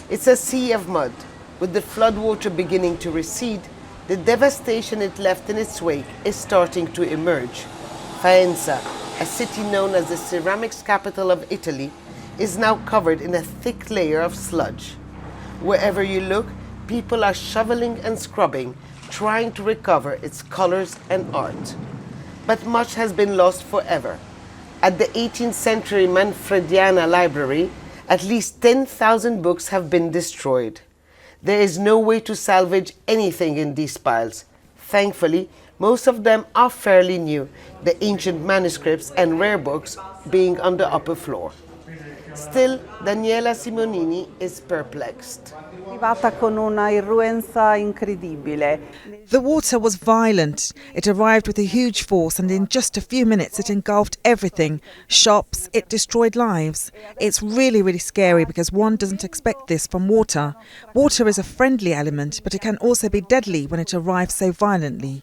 It's a sea of mud. With the floodwater beginning to recede, the devastation it left in its wake is starting to emerge. Faenza, a city known as the ceramics capital of Italy, is now covered in a thick layer of sludge. Wherever you look, people are shoveling and scrubbing, trying to recover its colors and art. But much has been lost forever. At the 18th century Manfrediana library, at least 10,000 books have been destroyed. There is no way to salvage anything in these piles. Thankfully, most of them are fairly new, the ancient manuscripts and rare books being on the upper floor. Still, Daniela Simonini is perplexed. The water was violent. It arrived with a huge force, and in just a few minutes it engulfed everything. Shops, it destroyed lives. It's really scary because one doesn't expect this from water. Water is a friendly element, but it can also be deadly when it arrives so violently.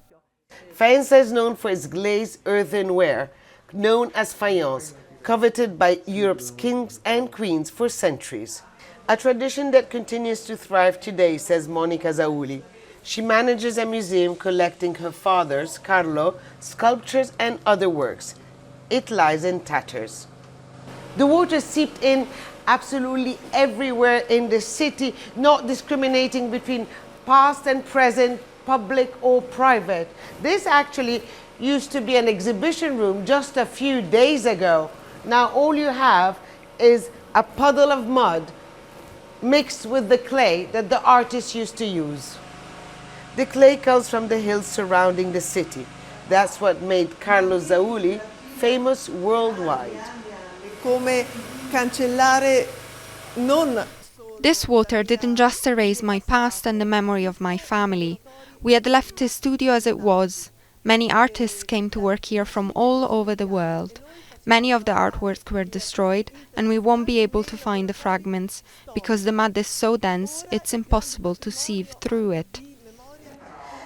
Faenza is known for its glazed earthenware, known as faience, coveted by Europe's kings and queens for centuries. A tradition that continues to thrive today, says Monica ZAULI. She manages a museum collecting her father's, CARLO, sculptures and other works. It lies in tatters. The water seeped in absolutely everywhere in the city, not discriminating between past and present, public or private. This actually used to be an exhibition room just a few days ago. Now all you have is a puddle of mud mixed with the clay that the artists used to use. The clay comes from the hills surrounding the city. That's what made Carlo ZAULI famous worldwide. This water didn't just erase my past and the memory of my family. We had left the studio as it was. Many artists came to work here from all over the world. Many of the artworks were destroyed, and we won't be able to find the fragments because the mud is so dense it's impossible to sieve through it.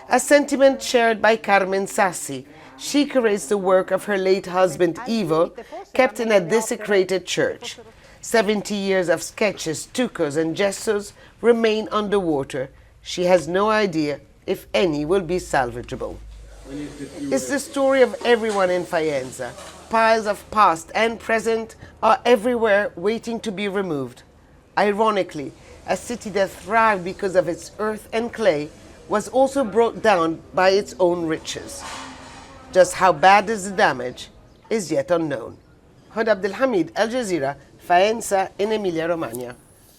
A sentiment shared by Carmen Sassi. She curates the work of her late husband Ivo, kept in a desecrated church. 70 years of sketches, tuccos and gessos remain underwater. She has no idea if any will be salvageable. It's the story of everyone in Faenza. Piles of past and present are everywhere waiting to be removed. Ironically, a city that thrived because of its earth and clay was also brought down by its own riches. Just how bad is the damage is yet unknown. Hoda Abdel-Hamid, Al Jazeera, Faenza in Emilia-Romagna.